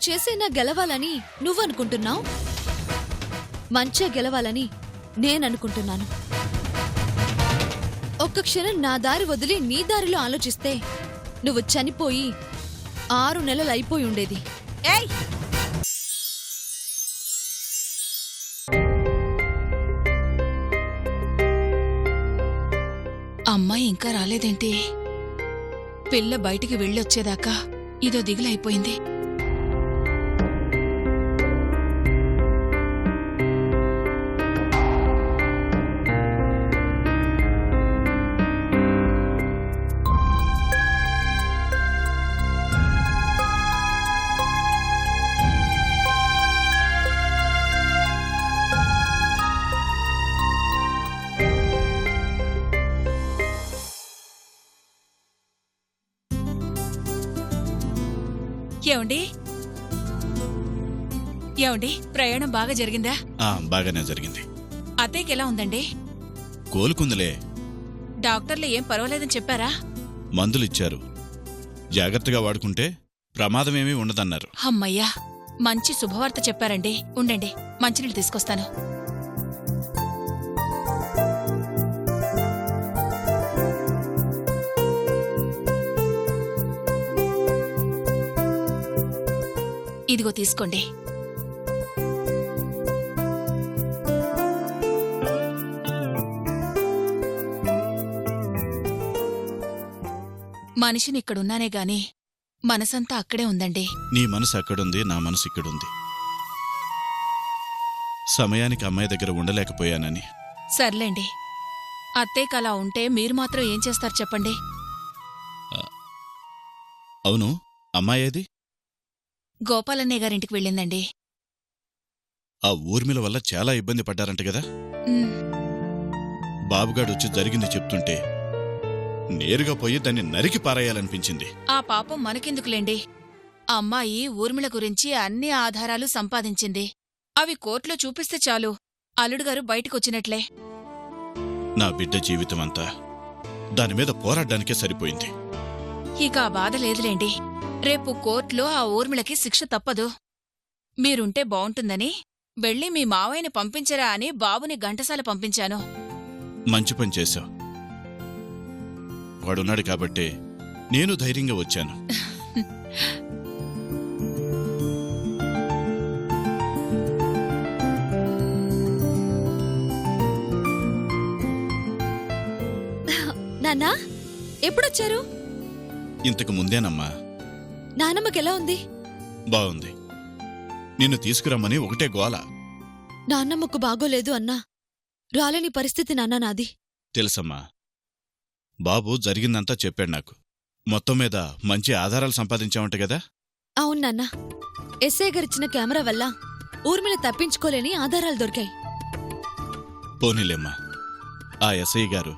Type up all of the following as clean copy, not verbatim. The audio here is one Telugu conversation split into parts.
చేసేనా గెలవాలని నువ్వనుకుంటున్నావు, మంచే గెలవాలని నేననుకుంటున్నాను. ఒక్క క్షణం నా దారి వదిలి నీ దారిలో ఆలోచిస్తే నువ్వు చనిపోయి 6 నెలలు అయిపోయి ఉండేది. ఏయ్, అమ్మాయి ఇంకా రాలేదేంటి? పిల్ల బయటికి వెళ్ళొచ్చేదాకా ఇదో దిగులైపోయింది. ఏమండి ఏమండి, ప్రయాణం బాగా జరిగిందా? బాగానే జరిగింది. అత్తయ్యకి ఎలా ఉందండి? కోలుకుందిలే. డాక్టర్లు ఏం పర్వాలేదని చెప్పారా? మందులిచ్చారు, జాగ్రత్తగా వాడుకుంటే ప్రమాదమేమీ ఉండదన్నారు. అమ్మయ్యా, మంచి శుభవార్త చెప్పారండి. ఉండండి, మంచినీళ్ళు తీసుకొస్తాను. ఇదిగో తీసుకోండి. మనిషిని ఇక్కడున్నానే గాని మనసంతా అక్కడే ఉందండి. నీ మనసు అక్కడుంది, నా మనసు ఇక్కడుంది. సమయానికి అమ్మాయి దగ్గర ఉండలేకపోయానని. సర్లేండి, అత్తయ్యకి అలా ఉంటే మీరు మాత్రం ఏం చేస్తారు చెప్పండి? అవును, అమ్మాయేది? గోపాలన్నయ్య గారింటికి వెళ్ళిందండి. ఆ ఊర్మిళ వల్ల చాలా ఇబ్బంది పడ్డారంట కదా? ఉమ్, బాబుగాడొచ్చి జరిగింది చెప్తుంటే నేరుగా పోయి దాన్ని నరికి పారేయాలనిపించింది. ఆ పాపం మనకెందుకులేండి. ఆ అమ్మాయి ఊర్మిళ గురించి అన్ని ఆధారాలు సంపాదించింది. అవి కోర్టులో చూపిస్తే చాలు, అల్లుడుగారు బయటికొచ్చినట్లే. నా బిడ్డ జీవితమంతా దానిమీద పోరాడ్డానికే సరిపోయింది. ఇక ఆ బాధ లేదులేండి. రేపు కోర్టులో ఆ ఊర్మిళకి శిక్ష తప్పదు. మీరుంటే బావుంటుందని వెళ్ళి మీ మావయ్యని పంపించరా అని బాబుని ఘంటసాల పంపించాను. మంచి పని చేశావు. వాడున్నాడు కాబట్టే నేను ధైర్యంగా వచ్చాను. నాన్నా, ఎప్పుడొచ్చారు? ఇంతకు ముందేనమ్మా. నానమ్మకెలా ఉంది? బాగుంది. నిన్ను తీసుకురమ్మని ఒకటే గోల. నాన్నమ్మకు బాగోలేదు అన్నా రాలేని పరిస్థితి నాన్న నాది. తెలుసమ్మా, బాబు జరిగిందంతా చెప్పాడు నాకు. మొత్తం మీద మంచి ఆధారాలు సంపాదించావంట కదా? అవును నాన్న, ఎస్ఐ గారిచ్చిన కెమెరా వల్ల ఊర్మిళ తప్పించుకోలేని ఆధారాలు దొరికాయి. పోనీలేమ్మా, ఆ ఎస్ఐ గారు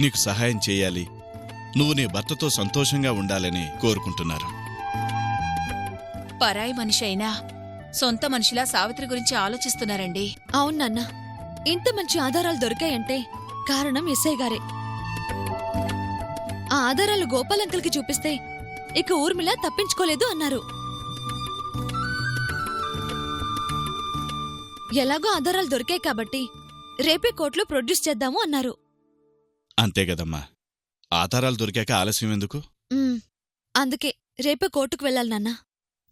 నీకు సహాయం చెయ్యాలి, నువ్వు నీ భర్తతో సంతోషంగా ఉండాలని కోరుకుంటున్నారు. పరాయి మనిషి అయినా సొంత మనిషిలా సావిత్రి గురించి ఆలోచిస్తున్నారండి. అవును నాన్న, ఇంత మంచి ఆధారాలు దొరికాయంటే కారణం ఎస్ఐ గారే. ఆ ఆధారాలు గోపాల్ అంకుల్కి చూపిస్తే ఇక ఊర్మిళ తప్పించుకోలేదు అన్నారు. ఎలాగో ఆధారాలు దొరికాయి కాబట్టి రేపే కోర్టులో ప్రొడ్యూస్ చేద్దాము అన్నారు. అంతే కదమ్మా, ఆధారాలు దొరికాక ఆలస్యం ఎందుకు? అందుకే రేపే కోర్టుకు వెళ్ళాలి నాన్న.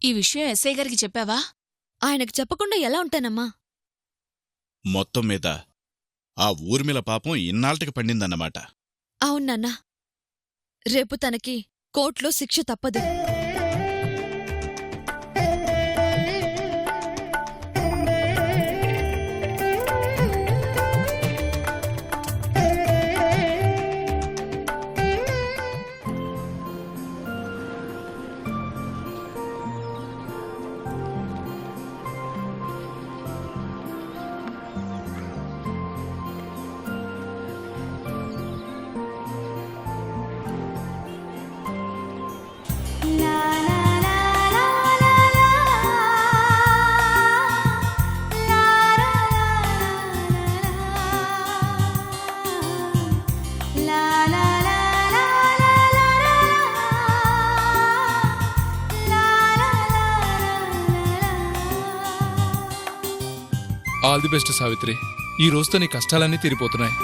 ఈ విషయం ఎస్ఐ గారికి చెప్పావా? ఆయనకు చెప్పకుండా ఎలా ఉంటానమ్మా? మొత్తం మీద ఆ ఊర్మిళ పాపం ఇన్నాళ్టికి పండిందన్నమాట. అవును నాన్న, రేపు తనకి కోర్టులో శిక్ష తప్పదు. All the best Savitri. ఈ రోజుతో నీ కష్టాలన్నీ తీరిపోతున్నాయి.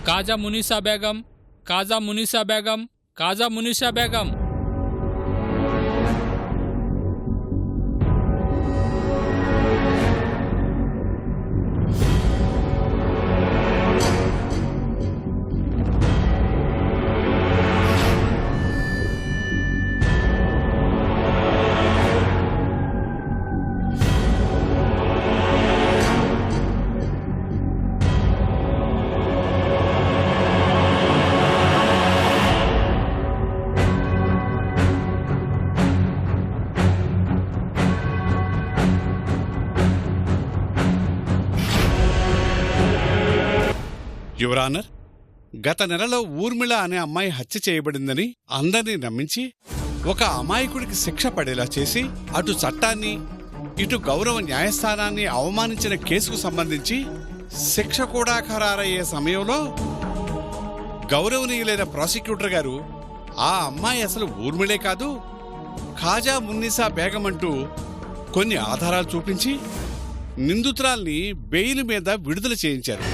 కాజా మునీసా బేగం, కాజా మునీసా బేగం, కాజా మునీసా బేగం. యువరానర్, గత నెలలో ఊర్మిళ అనే అమ్మాయి హత్య చేయబడిందని అందరినీ నమ్మించి ఒక అమాయకుడికి శిక్ష పడేలా చేసి అటు చట్టాన్ని ఇటు గౌరవ న్యాయస్థానాన్ని అవమానించిన కేసుకు సంబంధించి శిక్ష కూడా ఖరారయ్యే సమయంలో గౌరవనీయులైన ప్రాసిక్యూటర్ గారు ఆ అమ్మాయి అసలు ఊర్మిళే కాదు, ఖాజా మున్నీసా బేగం అంటూ కొన్ని ఆధారాలు చూపించి నిందితురాల్ని బెయిల్ మీద విడుదల చేయించారు.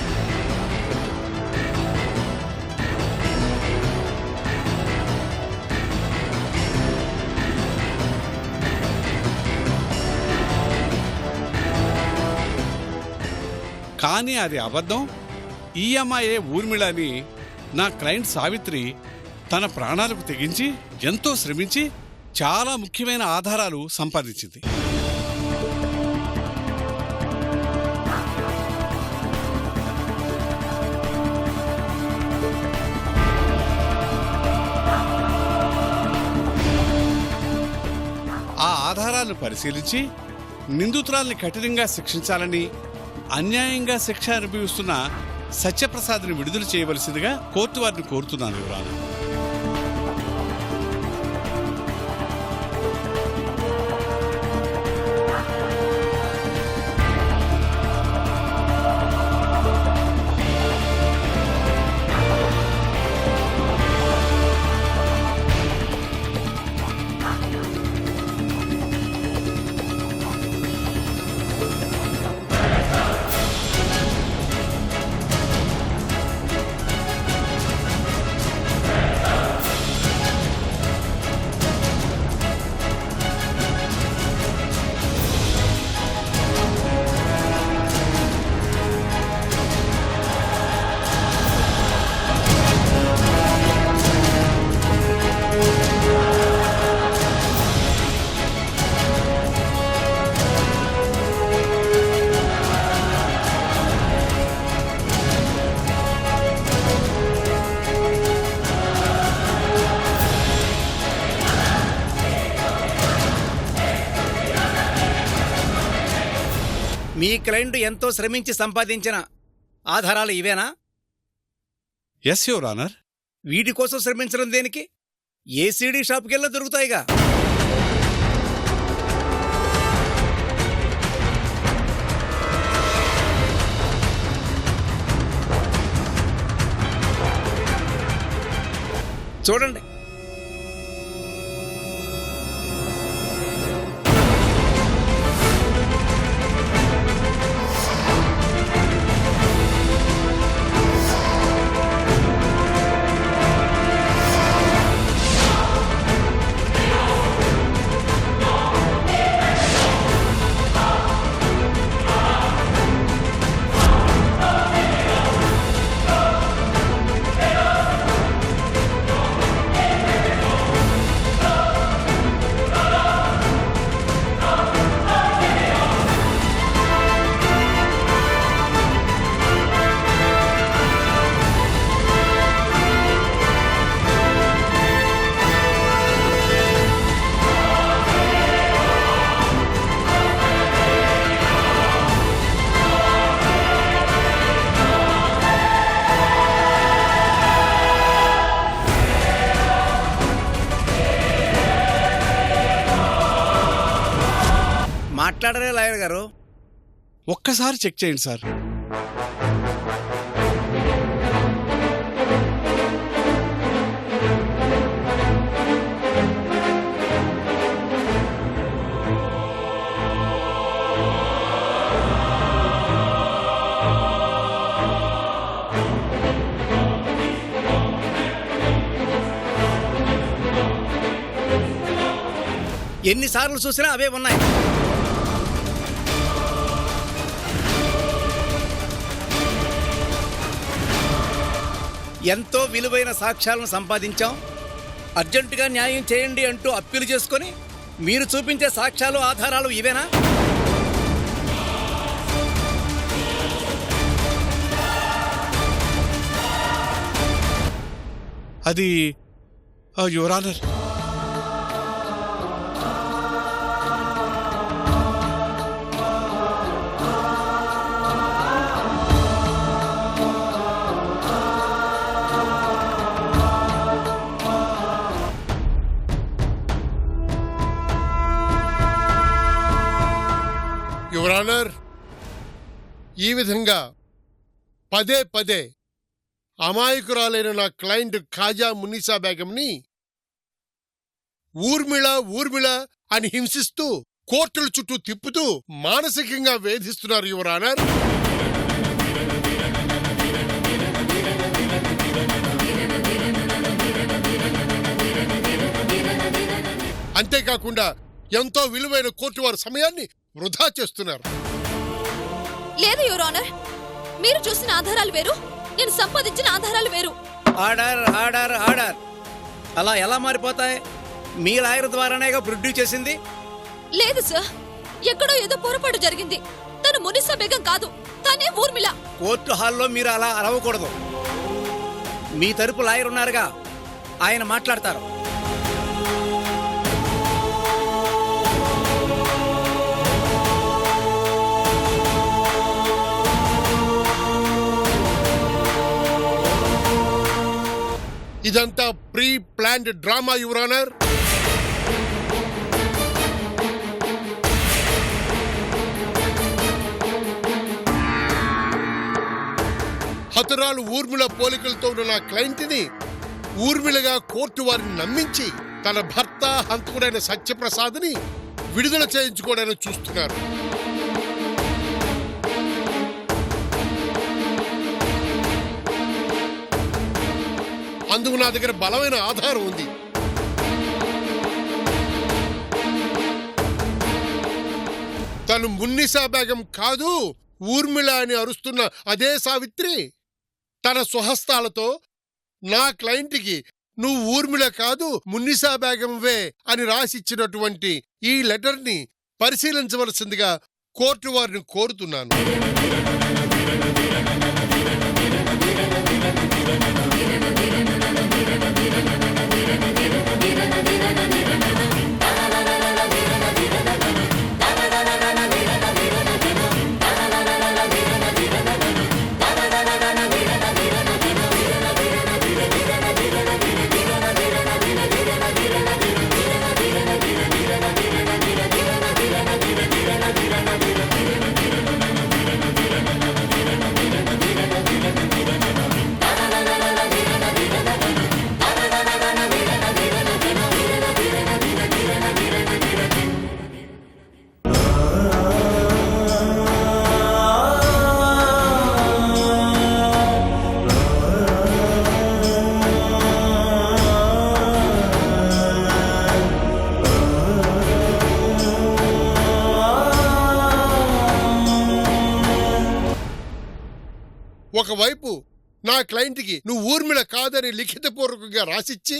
కానీ అది అబద్ధం. ఈ అమ్మాయే ఊర్మిళ అని నా క్లయింట్ సావిత్రి తన ప్రాణాలకు తెగించి ఎంతో శ్రమించి చాలా ముఖ్యమైన ఆధారాలు సంపాదించింది. ఆ ఆధారాలను పరిశీలించి నిందితురాల్ని కఠినంగా శిక్షించాలని, అన్యాయంగా శిక్ష అనుభవిస్తున్న సత్యప్రసాద్ని విడుదల చేయవలసిందిగా కోర్టు వారిని కోరుతున్నాను యువరానా. మీ క్లయింట్ ఎంతో శ్రమించి సంపాదించిన ఆధారాలు ఇవేనా? Yes your honour. వీటి కోసం శ్రమించడం దేనికి? ఏ సీడీ షాప్కెళ్ళా దొరుకుతాయిగా. చూడండి. మాట్లాడరే లాయర్ గారు. ఒక్కసారి చెక్ చేయండి సార్. ఎన్నిసార్లు చూసినా అవే ఉన్నాయి. ఎంతో విలువైన సాక్ష్యాలను సంపాదించాం. అర్జెంటుగా న్యాయం చేయండి అంటూ అప్పీలు చేసుకొని మీరు చూపించే సాక్ష్యాలు ఆధారాలు ఇవేనా? అది యువర్ ఆనర్, యువర్ ఆనర్, ఈ విధంగా పదే పదే అమాయకురాలైన నా క్లయింట్ ఖాజా మునీసా బేగంని ఊర్మిళ ఊర్మిళ అని హింసిస్తూ కోర్టుల చుట్టూ తిప్పుతూ మానసికంగా వేధిస్తున్నారు యువర్ ఆనర్. అంతేకాకుండా ఎంతో విలువైన కోర్టు వారి సమయాన్ని వృధా చేస్తున్నారు. లేదు యువర్ ఆనర్, మీరు చూసిన ఆధారాలు వేరు, నేను సంపాదించిన ఆధారాలు వేరు. Order order order. అలా ఎలా మారిపోతాయి? మీ లాయర్ ద్వారానేగా ప్రొడ్యూస్ చేసింది. లేదు సార్, ఎక్కడో ఏదో పొరపాటు జరిగింది. తను మునిసా బేగం కాదు, తనే ఊర్మిళ. కోర్టు హాల్లో మీరు అలా అరవకూడదు. మీ తరపు లాయర్ ఉన్నారుగా, ఆయన మాట్లాడతారు. ఇదంతా pre planned drama your honour. హతురాలు ఊర్మిళ పోలికలతో ఉన్న నా క్లయింట్ని ఊర్మిళగా కోర్టు వారిని నమ్మించి తన భర్త హంతకుడైన సత్యప్రసాద్ని విడుదల చేయించుకోవడానికి చూస్తున్నారు. అందుకు నా దగ్గర బలమైన ఆధారం ఉంది. తను మున్నిసా బేగం కాదు, ఊర్మిళ అని అరుస్తున్న అదే సావిత్రి తన స్వహస్తాలతో నా క్లయింట్కి నువ్వు ఊర్మిళ కాదు మున్నిసా బేగంవే అని రాసిచ్చినటువంటి ఈ లెటర్ని పరిశీలించవలసిందిగా కోర్టు వారిని కోరుతున్నాను. ఒకవైపు నా క్లయింట్కి నువ్వు ఊర్మిళ కాదని లిఖితపూర్వకంగా రాసిచ్చి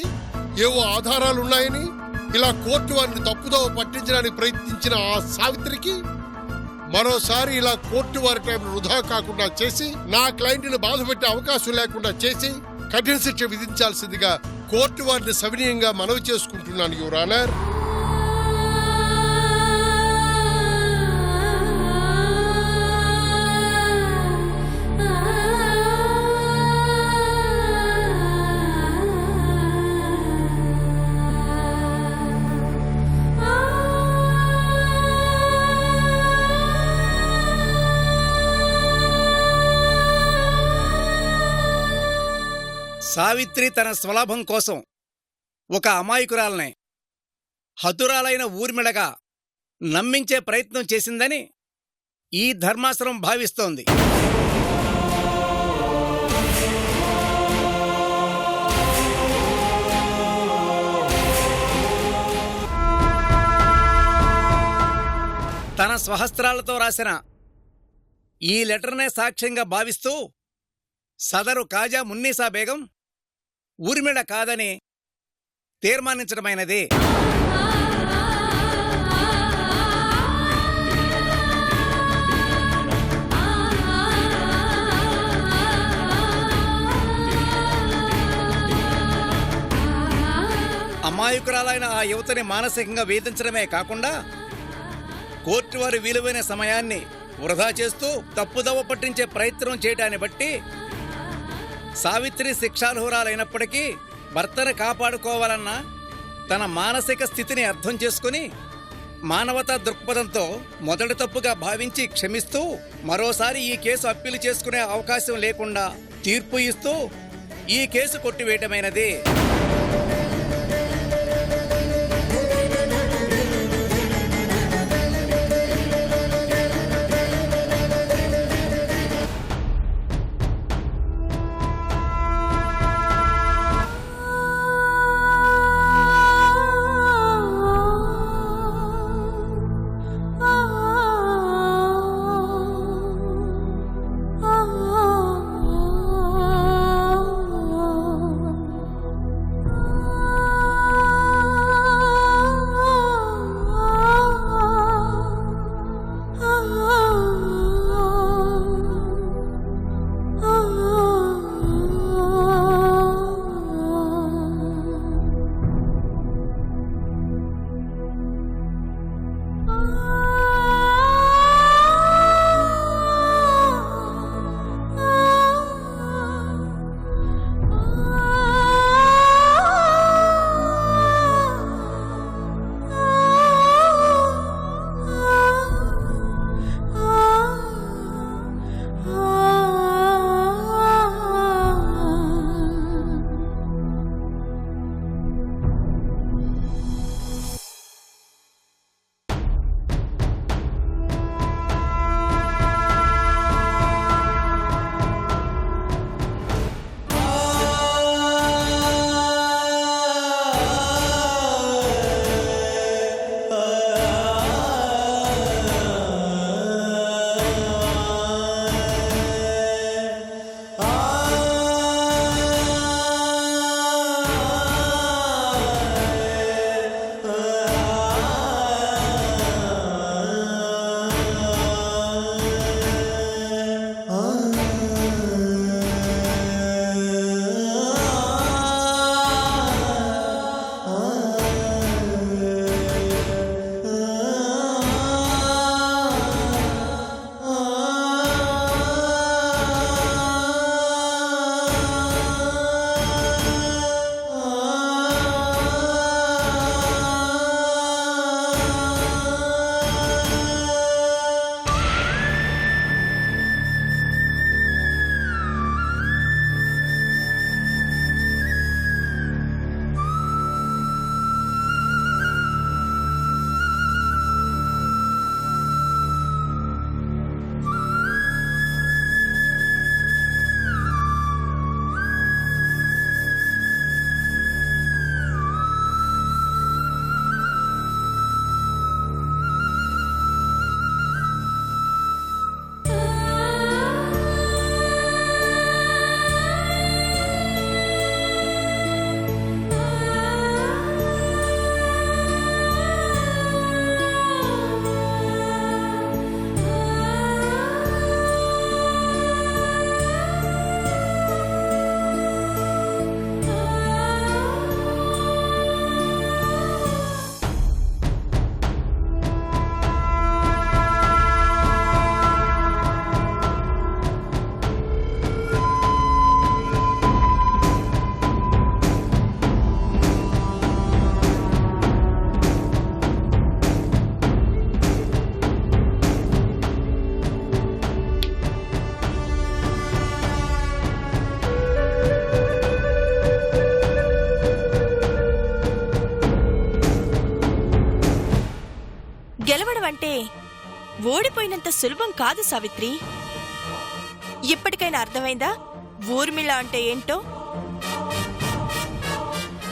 ఏవో ఆధారాలున్నాయని ఇలా కోర్టు వారిని తప్పుదోవ పట్టించడానికి ప్రయత్నించిన ఆ సావిత్రికి మరోసారి ఇలా కోర్టు వారి టైం వృధా కాకుండా చేసి నా క్లయింట్ని బాధపెట్టే అవకాశం లేకుండా చేసి కఠిన శిక్ష విధించాల్సిందిగా కోర్టు వారిని సవినీయంగా మనవి చేసుకుంటున్నాను యువర్ ఆనర్. సావిత్రి తన స్వలాభం కోసం ఒక అమాయకురాలనే హతురాలైన ఊర్మిళగా నమ్మించే ప్రయత్నం చేసిందని ఈ ధర్మాసనం భావిస్తోంది. తన స్వహస్త్రాలతో రాసిన ఈ లెటర్నే సాక్ష్యంగా భావిస్తూ సదరు కాజా మున్నీసా బేగం ఊర్మిళ కాదని తీర్మానించడమైనది. అమాయకురాలైన ఆ యువతని మానసికంగా వేధించడమే కాకుండా కోర్టు వారి విలువైన సమయాన్ని వృధా చేస్తూ తప్పుదవ పట్టించే ప్రయత్నం చేయడాన్ని బట్టి సావిత్రి శిక్షార్హురాలైనప్పటికీ భర్తను కాపాడుకోవాలన్న తన మానసిక స్థితిని అర్థం చేసుకుని మానవతా దృక్పథంతో మొదటి తప్పుగా భావించి క్షమిస్తూ మరోసారి ఈ కేసు అప్పీలు చేసుకునే అవకాశం లేకుండా తీర్పు ఇస్తూ ఈ కేసు కొట్టివేయటమైనది. అంటే ఓడిపోయినంత సులభం కాదు సావిత్రి. ఇప్పటికైనా అర్థమైందా ఊర్మిళ అంటే ఏంటో?